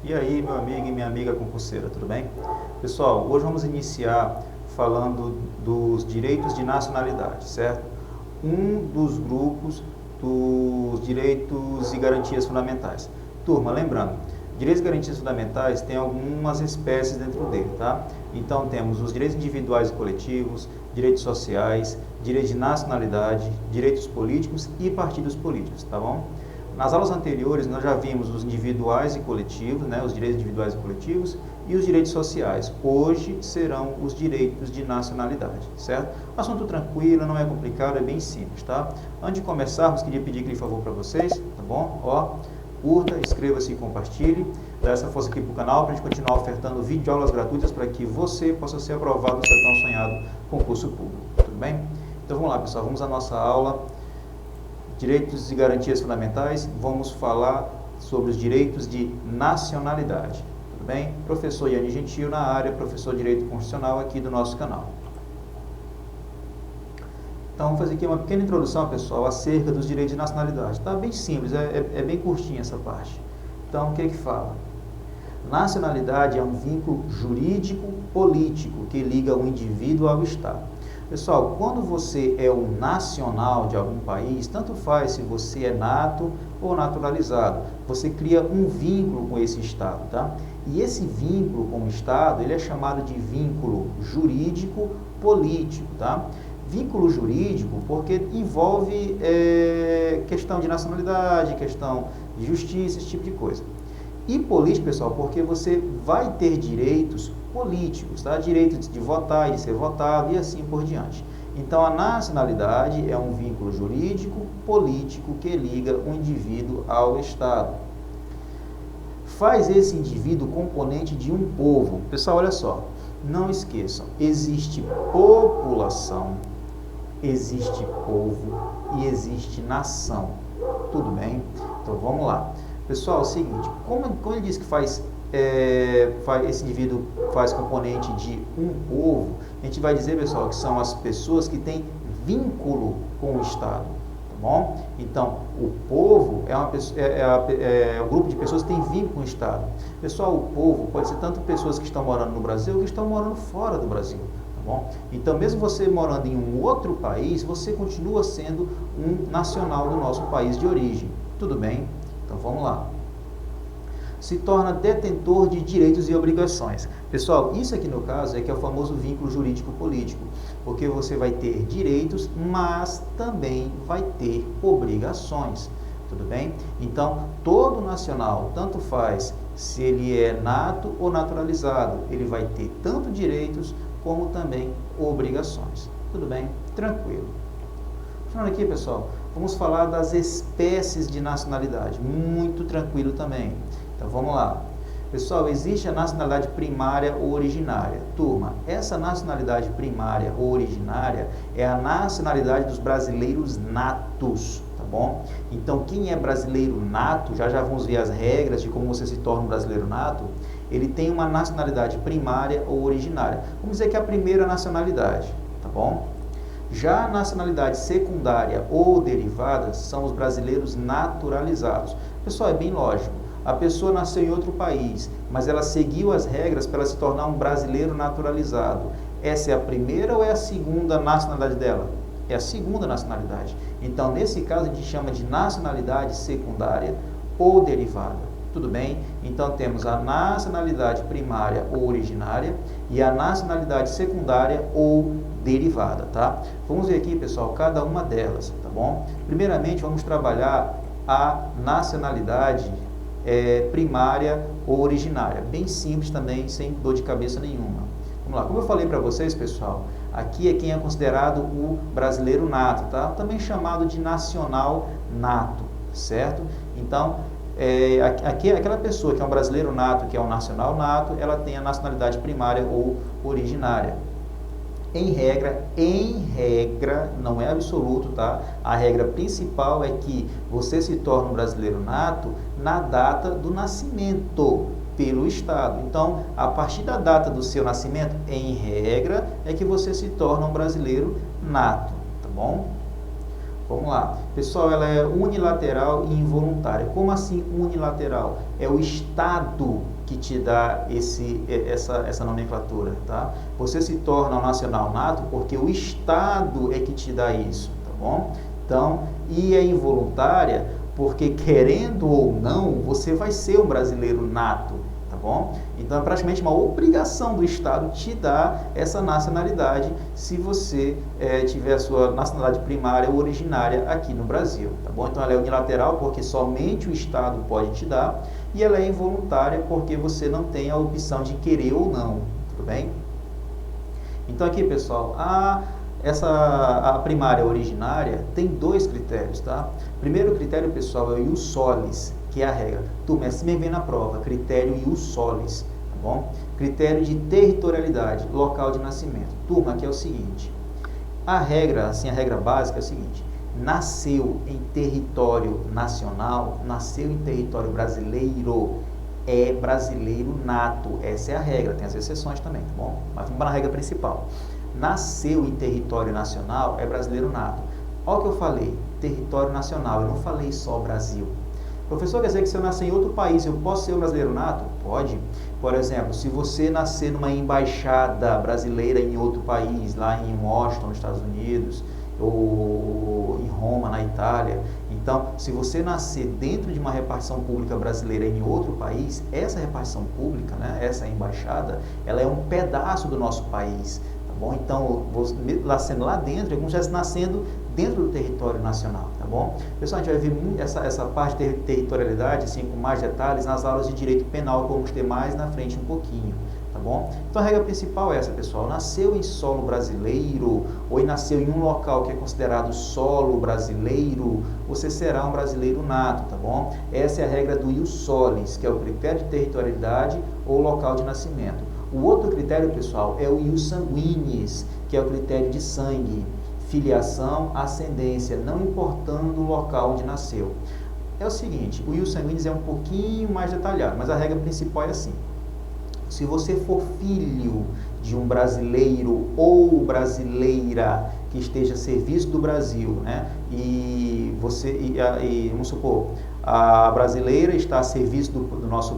E aí, meu amigo e minha amiga concurseira, tudo bem? Pessoal, hoje vamos iniciar falando dos direitos de nacionalidade, certo? Um dos grupos dos direitos e garantias fundamentais. Turma, lembrando, direitos e garantias fundamentais tem algumas espécies dentro dele, tá? Então temos os direitos individuais e coletivos, direitos sociais, direitos de nacionalidade, direitos políticos e partidos políticos, tá bom? Nas aulas anteriores, nós já vimos os individuais e coletivos, né, os direitos individuais e coletivos, e os direitos sociais. Hoje serão os direitos de nacionalidade, certo? Assunto tranquilo, não é complicado, é bem simples, tá? Antes de começarmos, queria pedir aquele favor para vocês, tá bom? Ó, curta, inscreva-se e compartilhe. Dá essa força aqui para o canal, para a gente continuar ofertando videoaulas gratuitas para que você possa ser aprovado no seu tão sonhado concurso público, tudo bem? Então vamos lá, pessoal, vamos à nossa aula. Direitos e garantias fundamentais, vamos falar sobre os direitos de nacionalidade. Tudo bem? Professor Iane Gentil na área, professor de Direito Constitucional aqui do nosso canal. Então, vamos fazer aqui uma pequena introdução, pessoal, acerca dos direitos de nacionalidade. Tá bem simples, é bem curtinha essa parte. Então, o que é que fala? Nacionalidade é um vínculo jurídico-político que liga o indivíduo ao Estado. Pessoal, quando você é um nacional de algum país, tanto faz se você é nato ou naturalizado, você cria um vínculo com esse Estado, tá? E esse vínculo com o Estado, ele é chamado de vínculo jurídico-político, tá? Vínculo jurídico porque envolve questão de nacionalidade, questão de justiça, esse tipo de coisa. E político, pessoal, porque você vai ter direitos políticos, tá? Direito de votar e de ser votado e assim por diante. Então, a nacionalidade é um vínculo jurídico, político que liga o indivíduo ao Estado. Faz esse indivíduo componente de um povo. Pessoal, olha só, não esqueçam, existe população, existe povo e existe nação. Tudo bem? Então, vamos lá. Pessoal, é o seguinte, como ele diz que esse indivíduo faz componente de um povo, a gente vai dizer, pessoal, que são as pessoas que têm vínculo com o Estado, tá bom? Então, o povo é um grupo de pessoas que tem vínculo com o Estado. Pessoal, o povo pode ser tanto pessoas que estão morando no Brasil ou que estão morando fora do Brasil, tá bom? Então, mesmo você morando em um outro país, você continua sendo um nacional do nosso país de origem, tudo bem? Então, vamos lá. Se torna detentor de direitos e obrigações. Pessoal, isso aqui no caso é que é o famoso vínculo jurídico-político, porque você vai ter direitos, mas também vai ter obrigações, tudo bem? Então, todo nacional, tanto faz se ele é nato ou naturalizado, ele vai ter tanto direitos como também obrigações, tudo bem? Tranquilo. Continuando aqui, pessoal, vamos falar das espécies de nacionalidade, muito tranquilo também. Então, vamos lá. Pessoal, existe a nacionalidade primária ou originária. Turma, essa nacionalidade primária ou originária é a nacionalidade dos brasileiros natos, tá bom? Então, quem é brasileiro nato, já vamos ver as regras de como você se torna um brasileiro nato, ele tem uma nacionalidade primária ou originária. Vamos dizer que é a primeira nacionalidade, tá bom? Já a nacionalidade secundária ou derivada são os brasileiros naturalizados. Pessoal, é bem lógico. A pessoa nasceu em outro país, mas ela seguiu as regras para se tornar um brasileiro naturalizado. Essa é a primeira ou é a segunda nacionalidade dela? É a segunda nacionalidade. Então, nesse caso, a gente chama de nacionalidade secundária ou derivada. Tudo bem? Então, temos a nacionalidade primária ou originária e a nacionalidade secundária ou derivada, tá? Vamos ver aqui, pessoal, cada uma delas, tá bom? Primeiramente, vamos trabalhar a nacionalidade primária ou originária. Bem simples também, sem dor de cabeça nenhuma. Vamos lá, como eu falei para vocês, pessoal, aqui é quem é considerado o brasileiro nato, tá? Também chamado de nacional nato, certo? Então, aqui, aquela pessoa que é um brasileiro nato, que é um nacional nato, ela tem a nacionalidade primária ou originária. Em regra, não é absoluto, tá? A regra principal é que você se torna um brasileiro nato na data do nascimento pelo Estado. Então, a partir da data do seu nascimento, em regra, é que você se torna um brasileiro nato, tá bom? Vamos lá. Pessoal, ela é unilateral e involuntária. Como assim unilateral? É o Estado que te dá essa nomenclatura, tá? Você se torna um nacional nato porque o Estado é que te dá isso, tá bom? Então, e é involuntária porque, querendo ou não, você vai ser um brasileiro nato, tá bom? Então, é praticamente uma obrigação do Estado te dar essa nacionalidade se você tiver a sua nacionalidade primária ou originária aqui no Brasil, tá bom? Então, ela é unilateral porque somente o Estado pode te dar e ela é involuntária porque você não tem a opção de querer ou não, tudo bem? Então, aqui, pessoal, a primária originária tem 2 critérios, tá? Primeiro critério, pessoal, é o ius solis, que é a regra. Turma, assim me vem na prova, critério ius solis, tá bom? Critério de territorialidade, local de nascimento. Turma, aqui é o seguinte, a regra básica é o seguinte, nasceu em território nacional, nasceu em território brasileiro, é brasileiro nato. Essa é a regra, tem as exceções também, tá bom? Mas vamos para a regra principal. Nasceu em território nacional, é brasileiro nato. Olha o que eu falei, território nacional, eu não falei só Brasil. Professor, quer dizer que se eu nascer em outro país, eu posso ser um brasileiro nato? Pode. Por exemplo, se você nascer numa embaixada brasileira em outro país, lá em Washington, nos Estados Unidos, ou em Roma, na Itália, então, se você nascer dentro de uma repartição pública brasileira em outro país, essa repartição pública, né, essa embaixada, ela é um pedaço do nosso país. Bom, então, nascendo lá dentro, é como se estivesse nascendo dentro do território nacional, tá bom? Pessoal, a gente vai ver muito essa parte de territorialidade, assim, com mais detalhes, nas aulas de direito penal, que vamos ter mais na frente um pouquinho, tá bom? Então, a regra principal é essa, pessoal, nasceu em solo brasileiro, ou nasceu em um local que é considerado solo brasileiro, você será um brasileiro nato, tá bom? Essa é a regra do ius solis, que é o critério de territorialidade ou local de nascimento. O outro critério, pessoal, é o ius sanguinis, que é o critério de sangue, filiação, ascendência, não importando o local onde nasceu. É o seguinte, o ius sanguinis é um pouquinho mais detalhado, mas a regra principal é assim. Se você for filho de um brasileiro ou brasileira que esteja a serviço do Brasil, né? Vamos supor, a brasileira está a serviço do nosso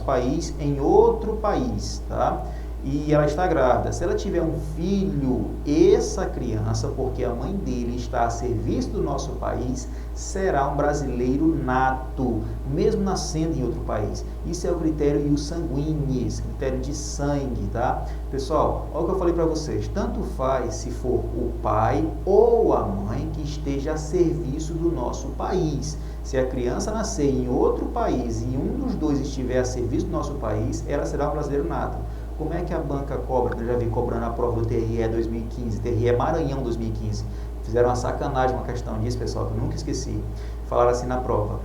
país em outro país, tá? E ela está grávida. Se ela tiver um filho, essa criança, porque a mãe dele está a serviço do nosso país, será um brasileiro nato, mesmo nascendo em outro país. Isso é o critério ius sanguinis, critério de sangue, tá? Pessoal, olha o que eu falei para vocês. Tanto faz se for o pai ou a mãe que esteja a serviço do nosso país. Se a criança nascer em outro país e um dos dois estiver a serviço do nosso país, ela será um brasileiro nato. Como é que a banca cobra? Eu já vi cobrando a prova do TRE 2015, TRE Maranhão 2015. Fizeram uma sacanagem, uma questão disso, pessoal, que eu nunca esqueci. Falaram assim na prova,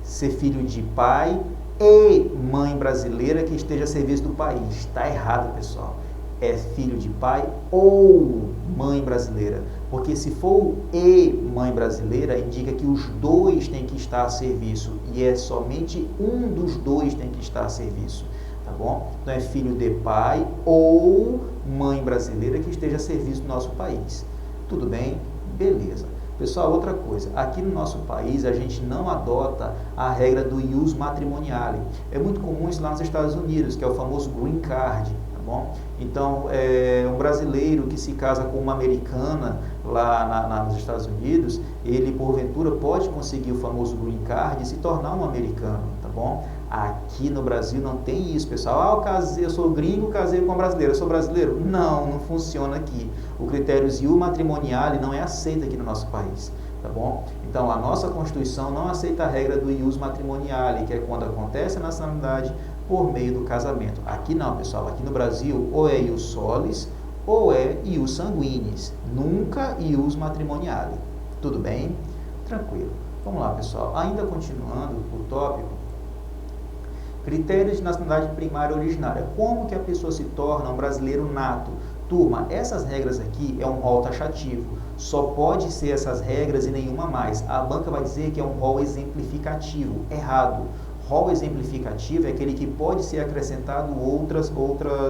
ser filho de pai e mãe brasileira que esteja a serviço do país. Está errado, pessoal. É filho de pai ou mãe brasileira. Porque se for e mãe brasileira, indica que os dois têm que estar a serviço. E é somente um dos dois tem que estar a serviço. Tá bom? Então é filho de pai ou mãe brasileira que esteja a serviço do nosso país. Tudo bem? Beleza. Pessoal, outra coisa, aqui no nosso país a gente não adota a regra do ius matrimoniale. É muito comum isso lá nos Estados Unidos, que é o famoso green card, tá bom? Então, um brasileiro que se casa com uma americana lá nos Estados Unidos, ele porventura pode conseguir o famoso green card e se tornar um americano, tá bom? Aqui no Brasil não tem isso, pessoal. Eu sou gringo, casei com uma brasileira. Eu sou brasileiro? Não, não funciona aqui. O critério ius matrimoniale não é aceito aqui no nosso país, tá bom? Então, a nossa Constituição não aceita a regra do ius matrimoniale, que é quando acontece a nacionalidade por meio do casamento. Aqui não, pessoal. Aqui no Brasil, ou é ius solis, ou é ius sanguinis. Nunca ius matrimoniale. Tudo bem? Tranquilo. Vamos lá, pessoal. Ainda continuando o tópico, critérios de nacionalidade primária originária. Como que a pessoa se torna um brasileiro nato? Turma, essas regras aqui é um rol taxativo. Só pode ser essas regras e nenhuma mais. A banca vai dizer que é um rol exemplificativo. Errado. rol exemplificativo é aquele que pode ser acrescentado outras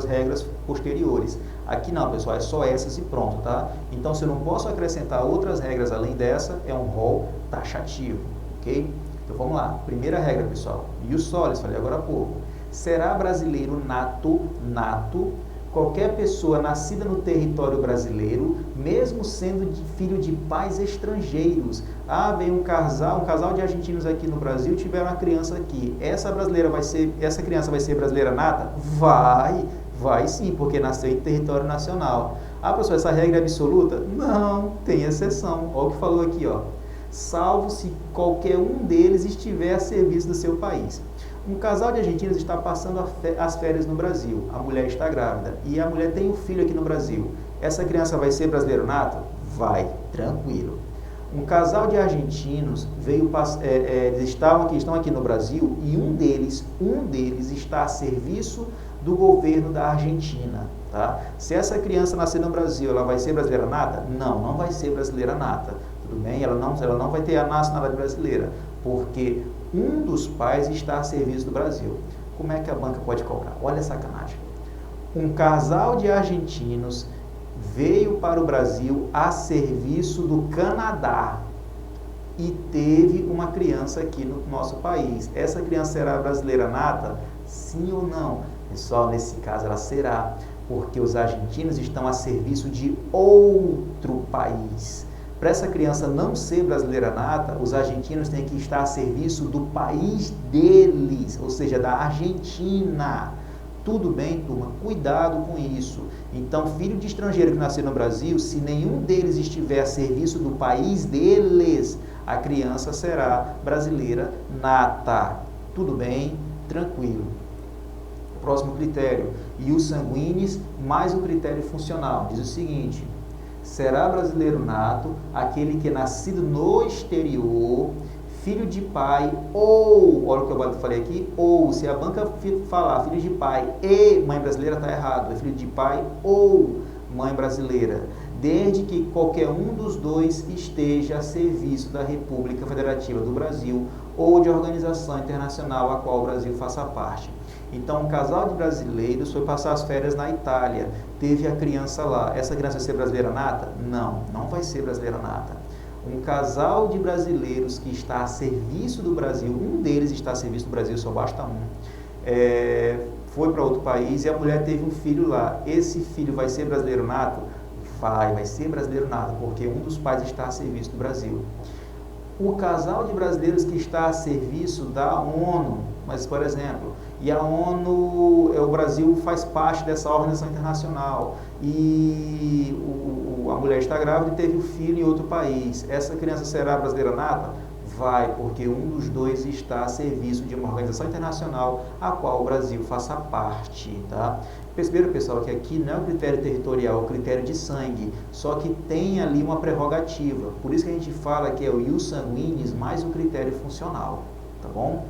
regras posteriores. Aqui não, pessoal, é só essas e pronto, tá? Então, se eu não posso acrescentar outras regras além dessa, é um rol taxativo, ok? Então, vamos lá. Primeira regra, pessoal. Ius solis, falei agora há pouco. Será brasileiro nato, qualquer pessoa nascida no território brasileiro, mesmo sendo filho de pais estrangeiros. Ah, veio um casal de argentinos aqui no Brasil, tiveram uma criança aqui. Essa criança vai ser brasileira nata? Vai sim, porque nasceu em território nacional. Ah, professor, essa regra é absoluta? Não, tem exceção. Olha o que falou aqui, ó. Salvo se qualquer um deles estiver a serviço do seu país. Um casal de argentinos está passando as férias no Brasil. A mulher está grávida e a mulher tem um filho aqui no Brasil. Essa criança vai ser brasileiro nato? Vai, tranquilo. Um casal de argentinos estão aqui no Brasil e um deles está a serviço do governo da Argentina. Tá? Se essa criança nascer no Brasil, ela vai ser brasileira nata? Não vai ser brasileira nata. Tudo bem? Ela não vai ter a nacionalidade brasileira, porque um dos pais está a serviço do Brasil. Como é que a banca pode cobrar? Olha a sacanagem. Um casal de argentinos veio para o Brasil a serviço do Canadá e teve uma criança aqui no nosso país. Essa criança será brasileira nata? Sim ou não? Pessoal, nesse caso ela será, porque os argentinos estão a serviço de outro país. Para essa criança não ser brasileira nata, os argentinos têm que estar a serviço do país deles, ou seja, da Argentina. Tudo bem, turma? Cuidado com isso. Então, filho de estrangeiro que nasceu no Brasil, se nenhum deles estiver a serviço do país deles, a criança será brasileira nata. Tudo bem? Tranquilo. Próximo critério. Ius sanguinis mais o critério funcional. Diz o seguinte: será brasileiro nato aquele que é nascido no exterior, filho de pai ou, olha o que eu falei aqui, ou, se a banca falar filho de pai e mãe brasileira, está errado, é filho de pai ou mãe brasileira, desde que qualquer um dos dois esteja a serviço da República Federativa do Brasil ou de organização internacional a qual o Brasil faça parte. Então, um casal de brasileiros foi passar as férias na Itália, teve a criança lá. Essa criança vai ser brasileira nata? Não vai ser brasileira nata. Um casal de brasileiros que está a serviço do Brasil, um deles está a serviço do Brasil, só basta um, foi para outro país e a mulher teve um filho lá. Esse filho vai ser brasileiro nato? Vai ser brasileiro nato, porque um dos pais está a serviço do Brasil. O casal de brasileiros que está a serviço da ONU, mas, por exemplo, e a ONU, o Brasil faz parte dessa organização internacional e a mulher está grávida e teve um filho em outro país. Essa criança será brasileira nata? Vai, porque um dos dois está a serviço de uma organização internacional a qual o Brasil faça parte, tá? Perceberam, pessoal, que aqui não é o critério territorial, é o critério de sangue, só que tem ali uma prerrogativa. Por isso que a gente fala que é o ius sanguinis mais o critério funcional, tá bom?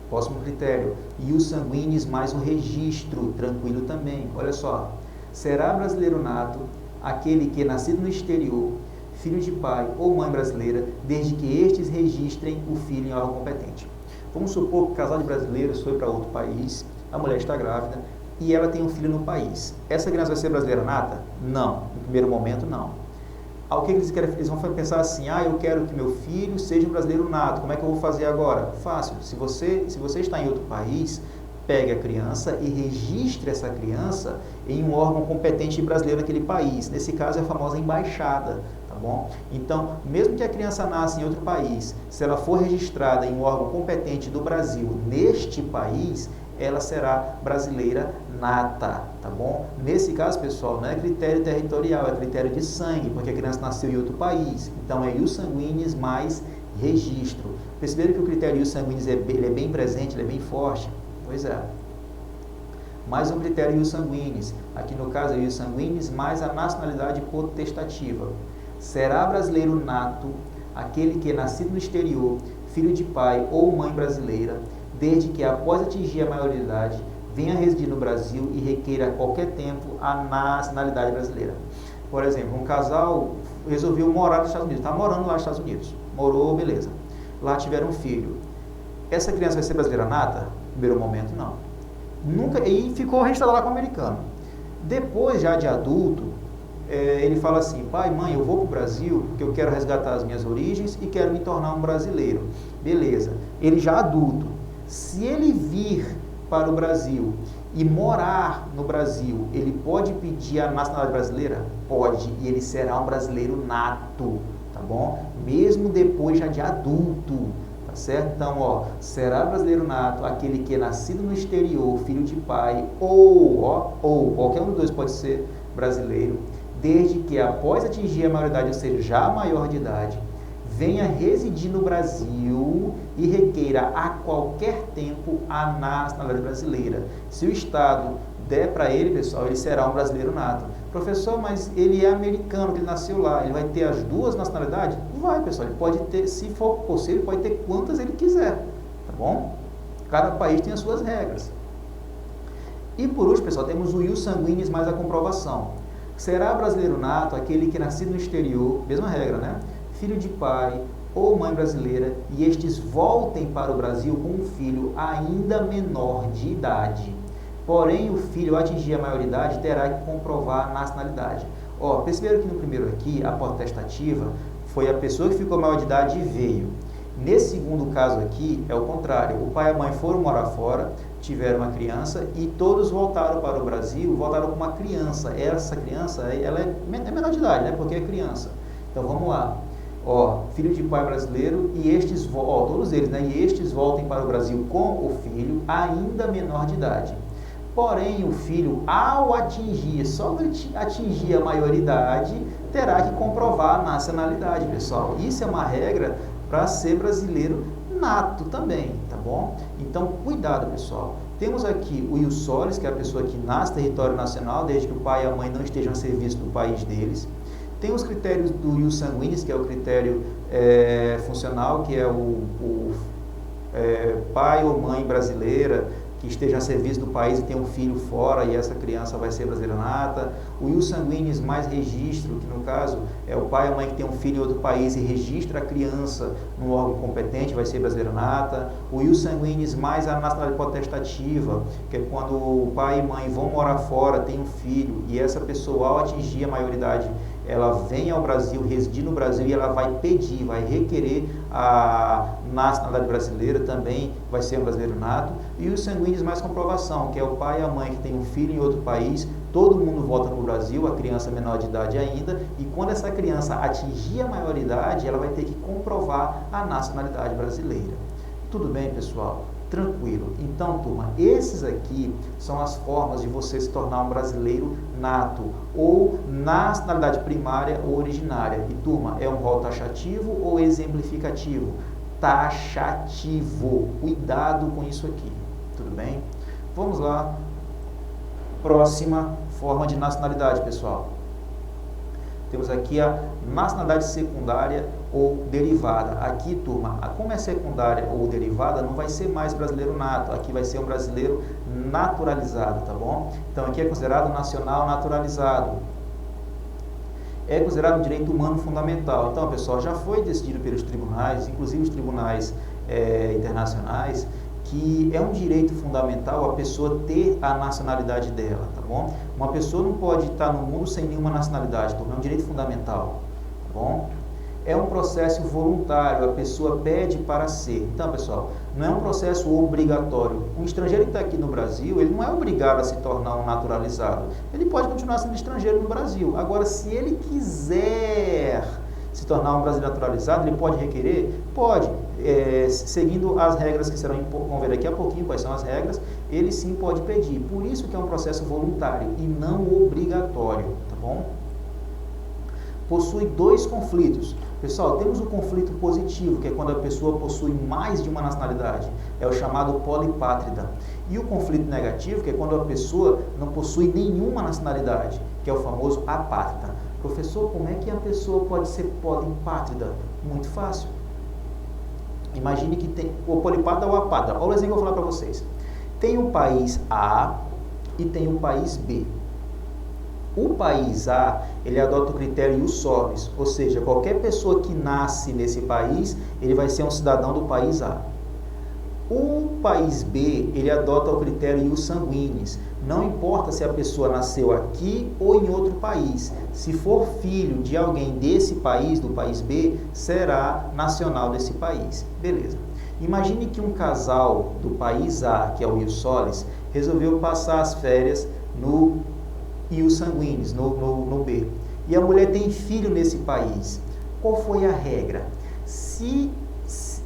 Próximo critério, ius sanguinis mais o registro, tranquilo também. Olha só, será brasileiro nato aquele que é nascido no exterior, filho de pai ou mãe brasileira, desde que estes registrem o filho em órgão competente. Vamos supor que o casal de brasileiros foi para outro país, a mulher está grávida e ela tem um filho no país. Essa criança vai ser brasileira nata? Não, no primeiro momento não. O que eles querem? Eles vão pensar assim: eu quero que meu filho seja um brasileiro nato, como é que eu vou fazer agora? Fácil, se você está em outro país, pegue a criança e registre essa criança em um órgão competente brasileiro naquele país. Nesse caso é a famosa embaixada, tá bom? Então, mesmo que a criança nasça em outro país, se ela for registrada em um órgão competente do Brasil neste país, ela será brasileira nata, tá bom? Nesse caso, pessoal, não é critério territorial, é critério de sangue, porque a criança nasceu em outro país. Então, é ius sanguinis mais registro. Perceberam que o critério ius sanguinis ele é bem presente, ele é bem forte? Pois é. Mais um critério ius sanguinis. Aqui no caso é ius sanguinis mais a nacionalidade potestativa. Será brasileiro nato aquele que é nascido no exterior, filho de pai ou mãe brasileira, desde que após atingir a maioridade, venha residir no Brasil e requeira a qualquer tempo a nacionalidade brasileira. Por exemplo, um casal resolveu morar nos Estados Unidos, está morando lá nos Estados Unidos, morou, beleza. Lá tiveram um filho. essa criança vai ser brasileira nata? No primeiro momento, não. Nunca, e ficou registrado lá como americano. Depois, já de adulto, ele fala assim, pai, mãe, eu vou para o Brasil porque eu quero resgatar as minhas origens e quero me tornar um brasileiro. Beleza. Ele já adulto. Se ele vir para o Brasil e morar no Brasil, ele pode pedir a nacionalidade brasileira? Pode, e ele será um brasileiro nato, tá bom? Mesmo depois já de adulto, tá certo? Então, ó, será brasileiro nato aquele que é nascido no exterior, filho de pai, ou qualquer um dos dois pode ser brasileiro, desde que após atingir a maioridade, ou seja, já maior de idade, venha residir no Brasil e requeira a qualquer tempo a nacionalidade brasileira. Se o Estado der para ele, pessoal, ele será um brasileiro nato. Professor, mas ele é americano, ele nasceu lá, ele vai ter as duas nacionalidades? Vai, pessoal, ele pode ter, se for possível, ele pode ter quantas ele quiser, tá bom? Cada país tem as suas regras. E por último, pessoal, temos o ius sanguinis mais a comprovação. Será brasileiro nato aquele que é nascido no exterior, mesma regra, né? Filho de pai ou mãe brasileira, e estes voltem para o Brasil com um filho ainda menor de idade. Porém, o filho, ao atingir a maioridade, terá que comprovar a nacionalidade. Ó, perceberam que no primeiro aqui, a potestativa foi a pessoa que ficou maior de idade e veio. Nesse segundo caso aqui, é o contrário. O pai e a mãe foram morar fora, tiveram uma criança e todos voltaram para o Brasil, voltaram com uma criança. Essa criança, ela é menor de idade, né? Porque é criança. Então, vamos lá. Ó, filho de pai brasileiro e estes, ó, todos eles, né? E estes voltem para o Brasil com o filho ainda menor de idade. Porém, o filho, ao atingir, só atingir a maioridade, terá que comprovar a nacionalidade, pessoal. Isso é uma regra para ser brasileiro nato também, tá bom? Então, cuidado, pessoal. Temos aqui o ius solis, que é a pessoa que nasce no território nacional, desde que o pai e a mãe não estejam a serviço do país deles. Tem os critérios do ius sanguinis, que é o critério funcional, que é o pai ou mãe brasileira que esteja a serviço do país e tem um filho fora e essa criança vai ser brasileira nata. O ius sanguinis mais registro, que no caso é o pai ou mãe que tem um filho em outro país e registra a criança no órgão competente, vai ser brasileira nata. O ius sanguinis mais a nacionalidade potestativa, que é quando o pai e mãe vão morar fora, tem um filho e essa pessoa, ao atingir a maioridade, ela vem ao Brasil, residir no Brasil e ela vai pedir, vai requerer a nacionalidade brasileira, também vai ser um brasileiro nato. E os sanguíneos mais comprovação, que é o pai e a mãe que tem um filho em outro país, todo mundo volta para o Brasil, a criança menor de idade ainda, e quando essa criança atingir a maioridade, ela vai ter que comprovar a nacionalidade brasileira. Tudo bem, pessoal? Tranquilo. Então, turma, esses aqui são as formas de você se tornar um brasileiro nato, ou nacionalidade primária ou originária. E, turma, é um rol taxativo ou exemplificativo? Taxativo. Cuidado com isso aqui. Tudo bem? Vamos lá. Próxima forma de nacionalidade, pessoal. Temos aqui a nacionalidade secundária ou derivada. Aqui, turma, como é secundária ou derivada, não vai ser mais brasileiro nato. Aqui vai ser um brasileiro naturalizado, tá bom? Então, aqui é considerado nacional naturalizado. É considerado um direito humano fundamental. Então, pessoal, já foi decidido pelos tribunais, inclusive os tribunais internacionais, que é um direito fundamental a pessoa ter a nacionalidade dela, tá bom? Uma pessoa não pode estar no mundo sem nenhuma nacionalidade, então é um direito fundamental, tá bom? É um processo voluntário, a pessoa pede para ser. Então, pessoal, não é um processo obrigatório. Um estrangeiro que está aqui no Brasil, ele não é obrigado a se tornar um naturalizado. Ele pode continuar sendo estrangeiro no Brasil. Agora, se ele quiser se tornar um brasileiro naturalizado, ele pode requerer? Pode. Seguindo as regras que serão, vamos ver daqui a pouquinho quais são as regras, ele sim pode pedir. Por isso que é um processo voluntário e não obrigatório, tá bom? Possui dois conflitos. Pessoal, temos o conflito positivo, que é quando a pessoa possui mais de uma nacionalidade, é o chamado polipátrida. E o conflito negativo, que é quando a pessoa não possui nenhuma nacionalidade, que é o famoso apátrida. Professor, como é que a pessoa pode ser polipátrida? Muito fácil. Imagine que tem o polipátrida ou apátrida. Olha o exemplo que eu vou falar para vocês. Tem o país A e tem o país B. O país A, ele adota o critério ius solis, ou seja, qualquer pessoa que nasce nesse país, ele vai ser um cidadão do país A. O país B, ele adota o critério ius sanguinis. Não importa se a pessoa nasceu aqui ou em outro país. Se for filho de alguém desse país, do país B, será nacional desse país. Beleza. Imagine que um casal do país A, que é o ius solis, resolveu passar as férias no ius sanguinis, no B. E a mulher tem filho nesse país. Qual foi a regra?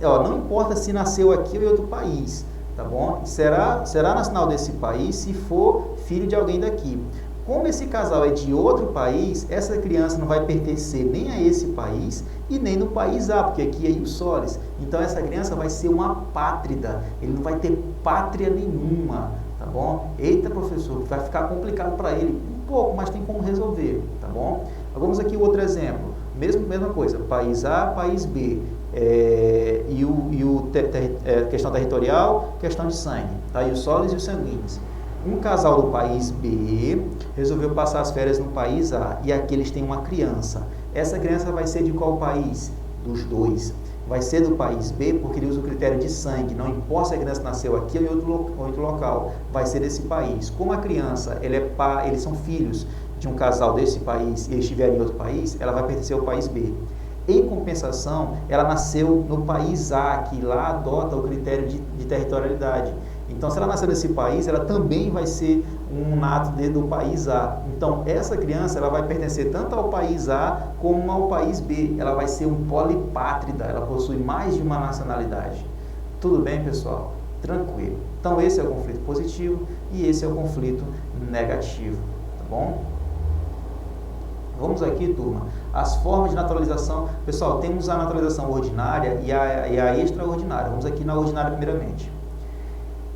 Não importa se nasceu aqui ou em outro país, tá bom? Será nacional desse país se for filho de alguém daqui. Como esse casal é de outro país, essa criança não vai pertencer nem a esse país e nem no país A, porque aqui é ius solis. Então essa criança vai ser uma apátrida, ele não vai ter pátria nenhuma, tá bom? Eita, professor, vai ficar complicado para ele um pouco, mas tem como resolver, tá bom? Vamos aqui outro exemplo, mesma coisa, país A, país B. Questão territorial, questão de sangue, tá? Ius solis e os sanguíneos. Um casal do país B resolveu passar as férias no país A e aqui eles têm uma criança. Essa criança vai ser de qual país? Dos dois. Vai ser do país B porque ele usa o critério de sangue. Não importa se a criança nasceu aqui ou em outro local, vai ser desse país. Como a criança, eles são filhos de um casal desse país e eles estiverem em outro país, ela vai pertencer ao país B. Em compensação, ela nasceu no país A, que lá adota o critério de territorialidade. Então, se ela nasceu nesse país, ela também vai ser um nato do país A. Então, essa criança ela vai pertencer tanto ao país A como ao país B. Ela vai ser um polipátrida, ela possui mais de uma nacionalidade. Tudo bem, pessoal? Tranquilo. Então, esse é o conflito positivo e esse é o conflito negativo, tá bom? Vamos aqui, turma, as formas de naturalização. Pessoal, temos a naturalização ordinária e a extraordinária. Vamos aqui na ordinária primeiramente.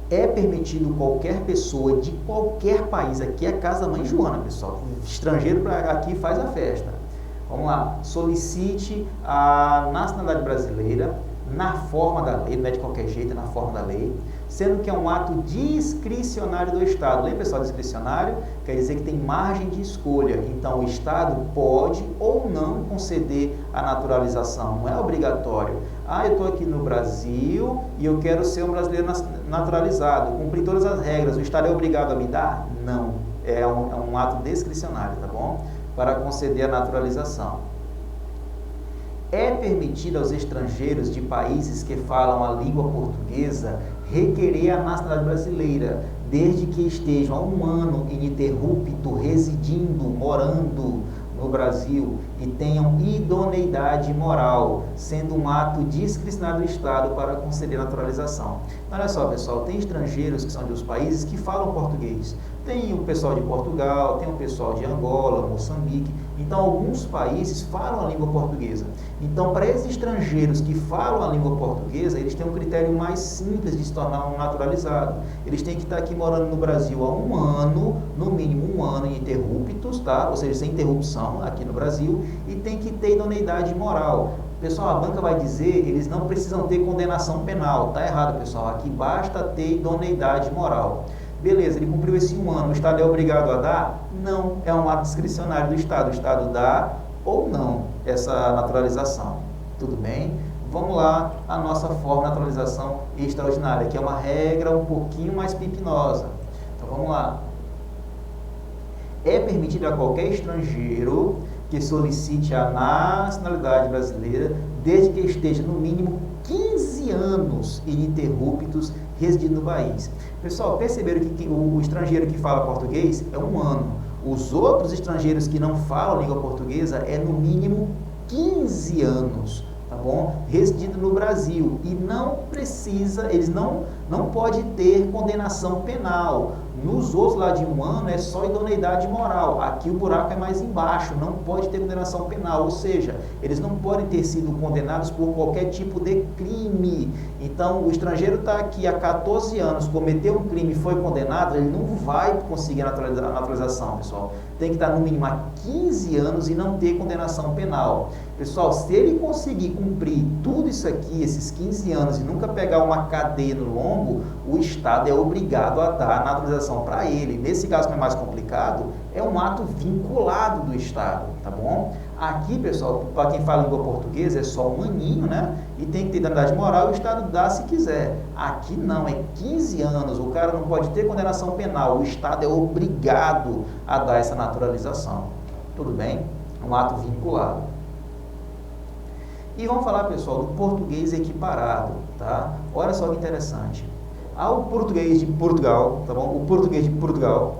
É permitido qualquer pessoa de qualquer país, aqui é a casa da mãe Joana, pessoal. Estrangeiro aqui faz a festa. Vamos lá, solicite a nacionalidade brasileira na forma da lei, não é de qualquer jeito, é na forma da lei, sendo que é um ato discricionário do Estado. Lembra, pessoal, discricionário? Quer dizer que tem margem de escolha. Então, o Estado pode ou não conceder a naturalização, não é obrigatório. Eu estou aqui no Brasil e eu quero ser um brasileiro naturalizado, cumprir todas as regras, o Estado é obrigado a me dar? Não, é um ato discricionário, tá bom? Para conceder a naturalização. É permitido aos estrangeiros de países que falam a língua portuguesa requerer a nacionalidade brasileira, desde que estejam há 1 ano ininterrupto residindo, morando no Brasil e tenham idoneidade moral, sendo um ato discricionário do Estado para conceder naturalização. Olha só, pessoal, tem estrangeiros que são de outros países que falam português. Tem o pessoal de Portugal, tem o pessoal de Angola, Moçambique. Então, alguns países falam a língua portuguesa. Então, para esses estrangeiros que falam a língua portuguesa, eles têm um critério mais simples de se tornar um naturalizado. Eles têm que estar aqui morando no Brasil há 1 ano, no mínimo 1 ano ininterruptos, tá? Ou seja, sem interrupção aqui no Brasil, e tem que ter idoneidade moral. Pessoal, a banca vai dizer, eles não precisam ter condenação penal. Tá errado, pessoal. Aqui basta ter idoneidade moral. Beleza, ele cumpriu esse 1 ano, o Estado é obrigado a dar? Não, é um ato discricionário do Estado. O Estado dá ou não essa naturalização. Tudo bem? Vamos lá, a nossa forma de naturalização extraordinária, que é uma regra um pouquinho mais pipinosa. Então vamos lá. É permitido a qualquer estrangeiro que solicite a nacionalidade brasileira, desde que esteja no mínimo 15 anos ininterruptos residindo no país. Pessoal, perceberam que o estrangeiro que fala português é 1 ano. Os outros estrangeiros que não falam língua portuguesa é no mínimo 15 anos, tá bom? Residindo no Brasil e não precisa, eles não pode ter condenação penal. Nos outros lá de 1 ano é só idoneidade moral. Aqui o buraco é mais embaixo, não pode ter condenação penal, ou seja, eles não podem ter sido condenados por qualquer tipo de crime. Então, o estrangeiro está aqui há 14 anos, cometeu um crime e foi condenado, ele não vai conseguir a naturalização, pessoal. Tem que estar no mínimo há 15 anos e não ter condenação penal. Pessoal, se ele conseguir cumprir tudo isso aqui, esses 15 anos, e nunca pegar uma cadeia no lombo, o Estado é obrigado a dar a naturalização para ele. Nesse caso que é mais complicado, é um ato vinculado do Estado, tá bom? Aqui, pessoal, para quem fala língua portuguesa, é só 1 aninho, né? e tem que ter idoneidade moral, o Estado dá se quiser. Aqui não, é 15 anos, o cara não pode ter condenação penal, o Estado é obrigado a dar essa naturalização. Tudo bem? Um ato vinculado. E vamos falar, pessoal, do português equiparado, tá? Olha só que interessante. Ao português de Portugal, tá bom? O português de Portugal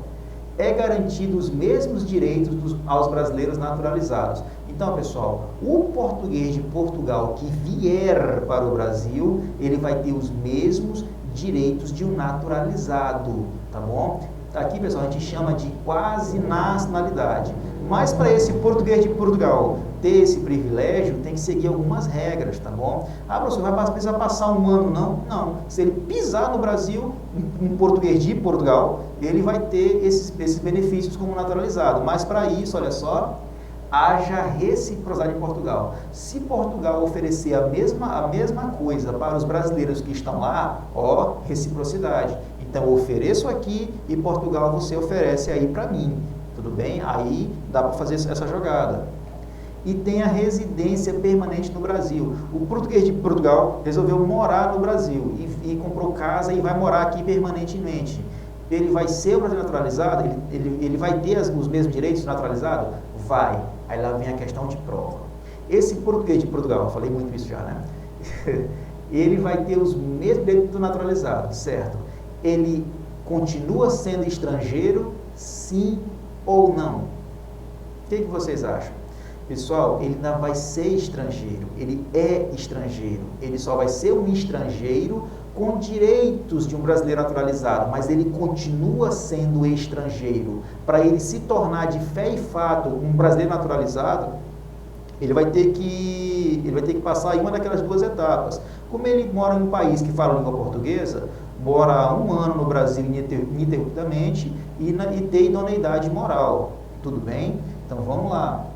é garantido os mesmos direitos aos brasileiros naturalizados. Então, pessoal, o português de Portugal que vier para o Brasil, ele vai ter os mesmos direitos de um naturalizado, tá bom? Aqui, pessoal, a gente chama de quase nacionalidade. Mas para esse português de Portugal ter esse privilégio, tem que seguir algumas regras, tá bom? Ah, professor, vai precisar passar um ano? Não, não. Se ele pisar no Brasil, um português de Portugal, ele vai ter esses benefícios como naturalizado. Mas para isso, olha só, haja reciprocidade em Portugal. Se Portugal oferecer a mesma coisa para os brasileiros que estão lá, ó, reciprocidade. Então, eu ofereço aqui e Portugal você oferece aí para mim. Tudo bem? Aí dá para fazer essa jogada. E tem a residência permanente no Brasil. O português de Portugal resolveu morar no Brasil e comprou casa e vai morar aqui permanentemente. Ele vai ser o brasileiro naturalizado? Ele vai ter os mesmos direitos naturalizado? Vai. Aí lá vem a questão de prova. Esse português de Portugal, eu falei muito isso já, né? Ele vai ter os mesmos direitos do naturalizado, certo? Ele continua sendo estrangeiro, sim ou não? O que vocês acham? Pessoal, ele não vai ser estrangeiro, ele é estrangeiro. Ele só vai ser um estrangeiro com direitos de um brasileiro naturalizado, mas ele continua sendo estrangeiro. Para ele se tornar de fé e fato um brasileiro naturalizado, ele vai ter que passar em uma daquelas duas etapas. Como ele mora em um país que fala a língua portuguesa, mora há um ano no Brasil ininterruptamente e ter idoneidade moral. Tudo bem? Então vamos lá.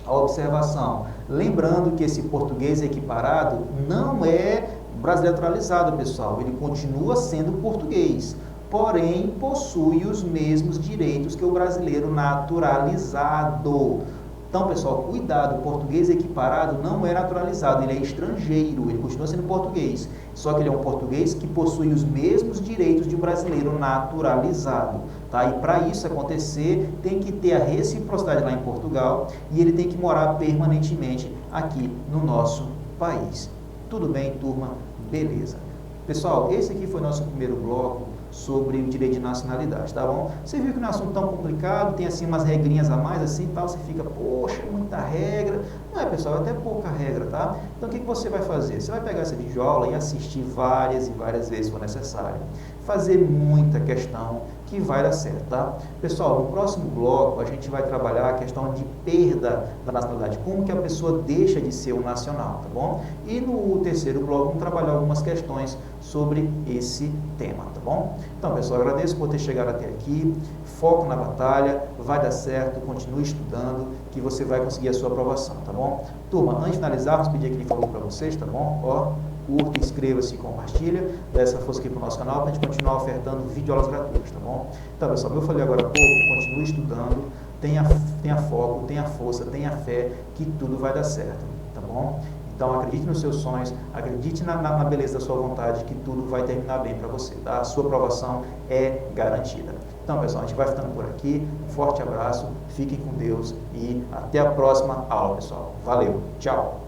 A observação. Lembrando que esse português equiparado não é brasileiro naturalizado, pessoal. Ele continua sendo português, porém possui os mesmos direitos que o brasileiro naturalizado. Então, pessoal, cuidado, o português equiparado não é naturalizado, ele é estrangeiro, ele continua sendo português. Só que ele é um português que possui os mesmos direitos de um brasileiro naturalizado. Tá? E para isso acontecer, tem que ter a reciprocidade lá em Portugal e ele tem que morar permanentemente aqui no nosso país. Tudo bem, turma? Beleza. Pessoal, esse aqui foi o nosso primeiro bloco sobre o direito de nacionalidade, tá bom? Você viu que não é um assunto tão complicado, tem assim umas regrinhas a mais, assim, tal, você fica, poxa, muita regra. Não é, pessoal, é até pouca regra, tá? Então, o que você vai fazer? Você vai pegar essa videoaula e assistir várias e várias vezes, se for necessário. Fazer muita questão, que vai dar certo, tá? Pessoal, no próximo bloco, a gente vai trabalhar a questão de perda da nacionalidade, como que a pessoa deixa de ser um nacional, tá bom? E no terceiro bloco, vamos trabalhar algumas questões sobre esse tema, tá bom? Então, pessoal, agradeço por ter chegado até aqui, foco na batalha, vai dar certo, continue estudando, que você vai conseguir a sua aprovação, tá bom? Turma, antes de finalizar, vamos pedir aquele favor para vocês, tá bom? Ó, curta, inscreva-se e compartilha, dá essa força aqui para o nosso canal, para a gente continuar ofertando videoaulas gratuitas, tá bom? Então, pessoal, como eu falei agora há pouco, continue estudando, tenha foco, tenha força, tenha fé, que tudo vai dar certo, tá bom? Então, acredite nos seus sonhos, acredite na beleza da sua vontade, que tudo vai terminar bem para você, tá? A sua aprovação é garantida. Então, pessoal, a gente vai ficando por aqui. Um forte abraço, fiquem com Deus e até a próxima aula, pessoal. Valeu, tchau!